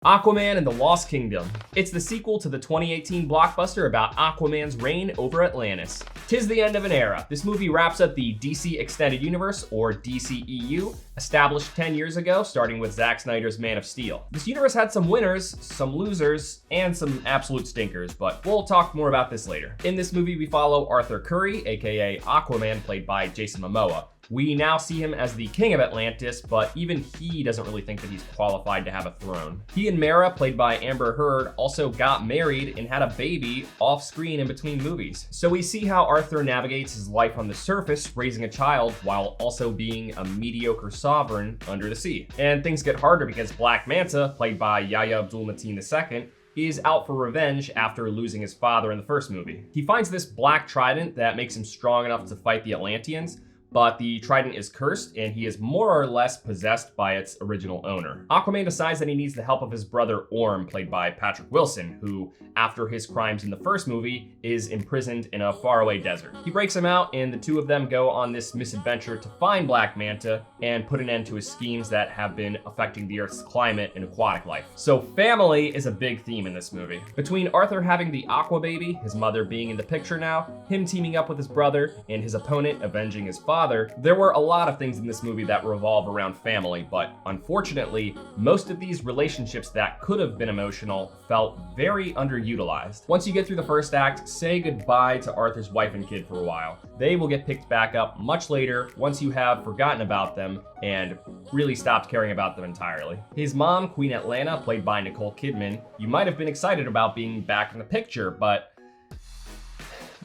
Aquaman and the Lost Kingdom. It's the sequel to the 2018 blockbuster about Aquaman's reign over Atlantis. 'Tis the end of an era. This movie wraps up the DC Extended Universe, or DCEU, established 10 years ago, starting with Zack Snyder's Man of Steel. This universe had some winners, some losers, and some absolute stinkers, but we'll talk more about this later. In this movie, we follow Arthur Curry, aka Aquaman, played by Jason Momoa. We now see him as the king of Atlantis, but even he doesn't really think that he's qualified to have a throne. He and Mera, played by Amber Heard, also got married and had a baby off screen in between movies. So we see how Arthur navigates his life on the surface, raising a child while also being a mediocre sovereign under the sea. And things get harder because Black Manta, played by Yahya Abdul-Mateen II, is out for revenge after losing his father in the first movie. He finds this black trident that makes him strong enough to fight the Atlanteans, but the trident is cursed and he is more or less possessed by its original owner. Aquaman decides that he needs the help of his brother Orm, played by Patrick Wilson, who, after his crimes in the first movie, is imprisoned in a faraway desert. He breaks him out and the two of them go on this misadventure to find Black Manta and put an end to his schemes that have been affecting the Earth's climate and aquatic life. So family is a big theme in this movie. Between Arthur having the Aqua baby, his mother being in the picture now, him teaming up with his brother, and his opponent avenging his father, there were a lot of things in this movie that revolve around family, but unfortunately, most of these relationships that could have been emotional felt very underutilized. Once you get through the first act, say goodbye to Arthur's wife and kid for a while. They will get picked back up much later once you have forgotten about them and really stopped caring about them entirely. His mom, Queen Atlanta, played by Nicole Kidman, you might have been excited about being back in the picture, but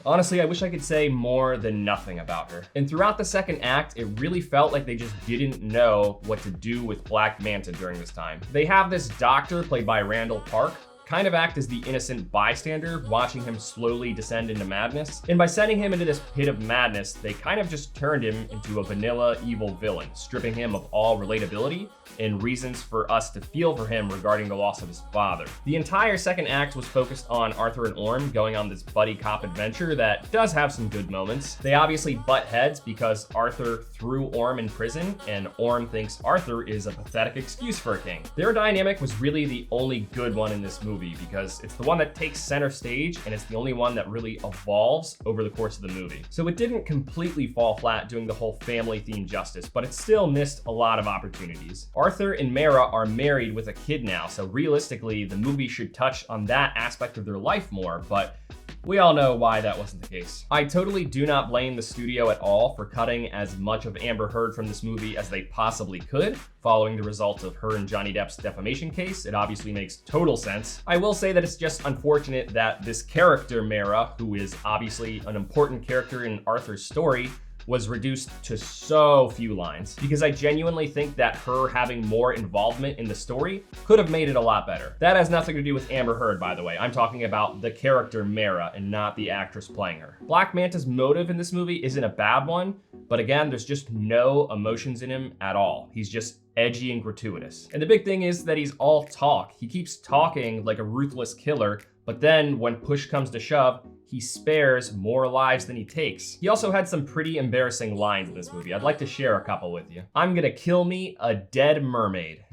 honestly, I wish I could say more than nothing about her. And throughout the second act, it really felt like they just didn't know what to do with Black Manta during this time. They have this doctor, played by Randall Park, kind of act as the innocent bystander, watching him slowly descend into madness. And by sending him into this pit of madness, they kind of just turned him into a vanilla evil villain, stripping him of all relatability and reasons for us to feel for him regarding the loss of his father. The entire second act was focused on Arthur and Orm going on this buddy cop adventure that does have some good moments. They obviously butt heads because Arthur threw Orm in prison and Orm thinks Arthur is a pathetic excuse for a king. Their dynamic was really the only good one in this movie because it's the one that takes center stage and it's the only one that really evolves over the course of the movie. So it didn't completely fall flat doing the whole family theme justice, but it still missed a lot of opportunities. Arthur and Mera are married with a kid now, so realistically, the movie should touch on that aspect of their life more, but we all know why that wasn't the case. I totally do not blame the studio at all for cutting as much of Amber Heard from this movie as they possibly could, following the results of her and Johnny Depp's defamation case. It obviously makes total sense. I will say that it's just unfortunate that this character, Mera, who is obviously an important character in Arthur's story, was reduced to so few lines, because I genuinely think that her having more involvement in the story could have made it a lot better. That has nothing to do with Amber Heard, by the way. I'm talking about the character Mera and not the actress playing her. Black Manta's motive in this movie isn't a bad one, but again, there's just no emotions in him at all. He's just edgy and gratuitous. And the big thing is that he's all talk. He keeps talking like a ruthless killer, but then when push comes to shove, he spares more lives than he takes. He also had some pretty embarrassing lines in this movie. I'd like to share a couple with you. I'm gonna kill me a dead mermaid.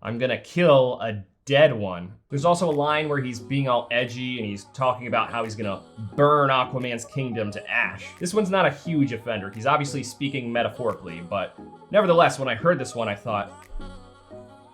I'm gonna kill a dead one. There's also a line where he's being all edgy and he's talking about how he's gonna burn Aquaman's kingdom to ash. This one's not a huge offender. He's obviously speaking metaphorically, but nevertheless, when I heard this one, I thought,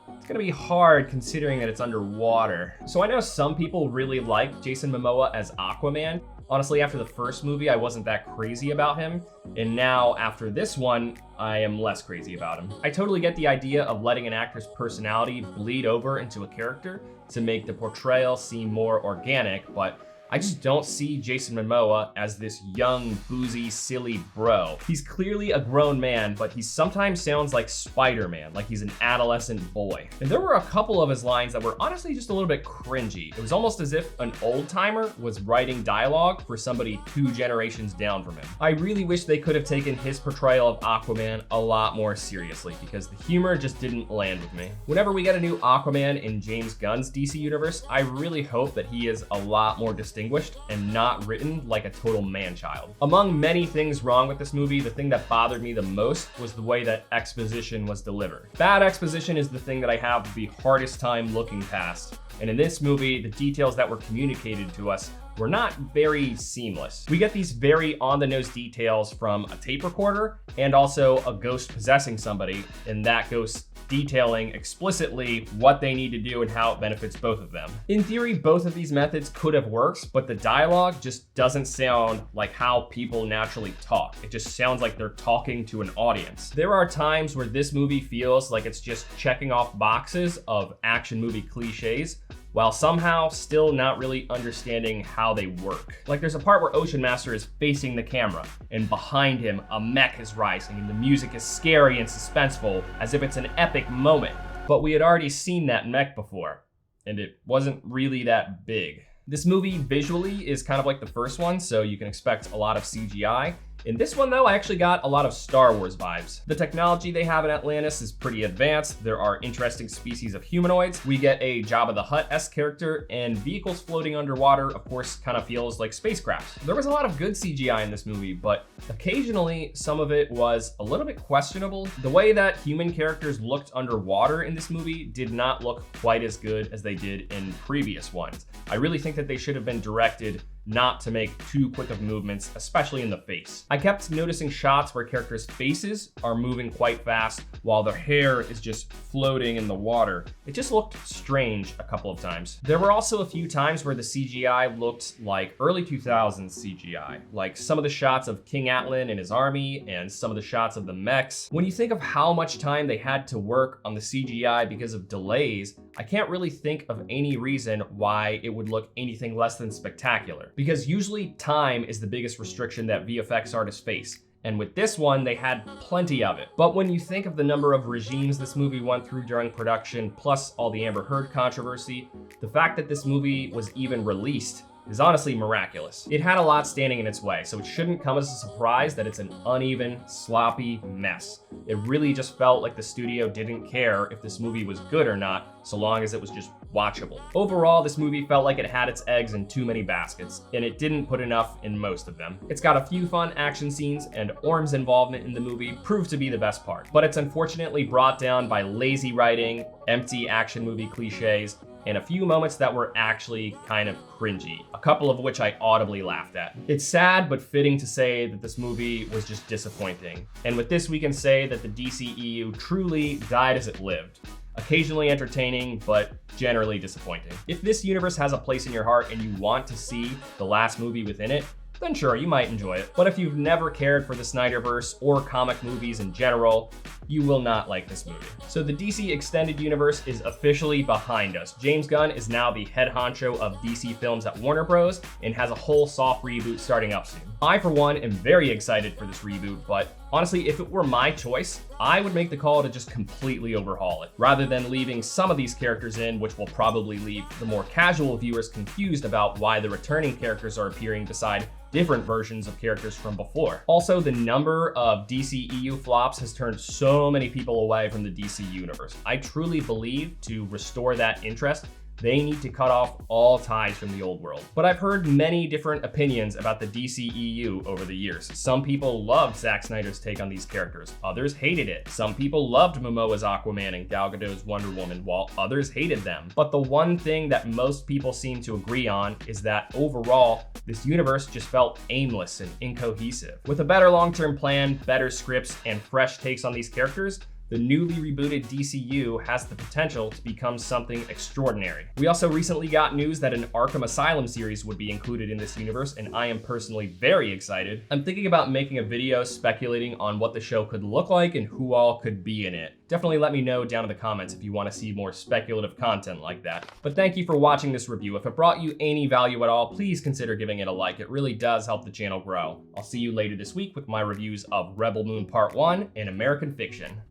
it's gonna be hard considering that it's underwater. So I know some people really like Jason Momoa as Aquaman. Honestly, after the first movie, I wasn't that crazy about him. And now after this one, I am less crazy about him. I totally get the idea of letting an actor's personality bleed over into a character to make the portrayal seem more organic, but I just don't see Jason Momoa as this young, boozy, silly bro. He's clearly a grown man, but he sometimes sounds like Spider-Man, like he's an adolescent boy. And there were a couple of his lines that were honestly just a little bit cringy. It was almost as if an old timer was writing dialogue for somebody 2 generations down from him. I really wish they could have taken his portrayal of Aquaman a lot more seriously because the humor just didn't land with me. Whenever we get a new Aquaman in James Gunn's DC universe, I really hope that he is a lot more distinct distinguished and not written like a total man-child. Among many things wrong with this movie, the thing that bothered me the most was the way that exposition was delivered. Bad exposition is the thing that I have the hardest time looking past. And in this movie, the details that were communicated to us were not very seamless. We get these very on-the-nose details from a tape recorder and also a ghost possessing somebody, and that ghost detailing explicitly what they need to do and how it benefits both of them. In theory, both of these methods could have worked, but the dialogue just doesn't sound like how people naturally talk. It just sounds like they're talking to an audience. There are times where this movie feels like it's just checking off boxes of action movie cliches, while somehow still not really understanding how they work. Like there's a part where Ocean Master is facing the camera, and behind him, a mech is rising, and the music is scary and suspenseful, as if it's an epic moment. But we had already seen that mech before, and it wasn't really that big. This movie visually is kind of like the first one, so you can expect a lot of CGI. In this one though, I actually got a lot of Star Wars vibes. The technology they have in Atlantis is pretty advanced. There are interesting species of humanoids. We get a Jabba the Hutt-esque character, and vehicles floating underwater, of course, kind of feels like spacecrafts. There was a lot of good CGI in this movie, but occasionally some of it was a little bit questionable. The way that human characters looked underwater in this movie did not look quite as good as they did in previous ones. I really think that they should have been directed not to make too quick of movements, especially in the face. I kept noticing shots where characters' faces are moving quite fast while their hair is just floating in the water. It just looked strange a couple of times. There were also a few times where the CGI looked like early 2000s CGI, like some of the shots of King Atlan and his army and some of the shots of the mechs. When you think of how much time they had to work on the CGI because of delays, I can't really think of any reason why it would look anything less than spectacular. Because usually time is the biggest restriction that VFX artists face. And with this one, they had plenty of it. But when you think of the number of regimes this movie went through during production, plus all the Amber Heard controversy, the fact that this movie was even released is honestly miraculous. It had a lot standing in its way, so it shouldn't come as a surprise that it's an uneven, sloppy mess. It really just felt like the studio didn't care if this movie was good or not, so long as it was just watchable. Overall, this movie felt like it had its eggs in too many baskets, and it didn't put enough in most of them. It's got a few fun action scenes, and Orm's involvement in the movie proved to be the best part. But it's unfortunately brought down by lazy writing, empty action movie cliches, and a few moments that were actually kind of cringy, a couple of which I audibly laughed at. It's sad but fitting to say that this movie was just disappointing. And with this, we can say that the DCEU truly died as it lived. Occasionally entertaining, but generally disappointing. If this universe has a place in your heart and you want to see the last movie within it, then sure, you might enjoy it. But if you've never cared for the Snyderverse or comic movies in general, you will not like this movie. So the DC Extended Universe is officially behind us. James Gunn is now the head honcho of DC Films at Warner Bros. And has a whole soft reboot starting up soon. I, for one, am very excited for this reboot, but honestly, if it were my choice, I would make the call to just completely overhaul it, rather than leaving some of these characters in, which will probably leave the more casual viewers confused about why the returning characters are appearing beside different versions of characters from before. Also, the number of DCEU flops has turned so many people away from the DC universe. I truly believe to restore that interest, they need to cut off all ties from the old world. But I've heard many different opinions about the DCEU over the years. Some people loved Zack Snyder's take on these characters, others hated it. Some people loved Momoa's Aquaman and Gal Gadot's Wonder Woman, while others hated them. But the one thing that most people seem to agree on is that overall, this universe just felt aimless and incohesive. With a better long-term plan, better scripts, and fresh takes on these characters, the newly rebooted DCU has the potential to become something extraordinary. We also recently got news that an Arkham Asylum series would be included in this universe, and I am personally very excited. I'm thinking about making a video speculating on what the show could look like and who all could be in it. Definitely let me know down in the comments if you want to see more speculative content like that. But thank you for watching this review. If it brought you any value at all, please consider giving it a like. It really does help the channel grow. I'll see you later this week with my reviews of Rebel Moon Part 1 and American Fiction.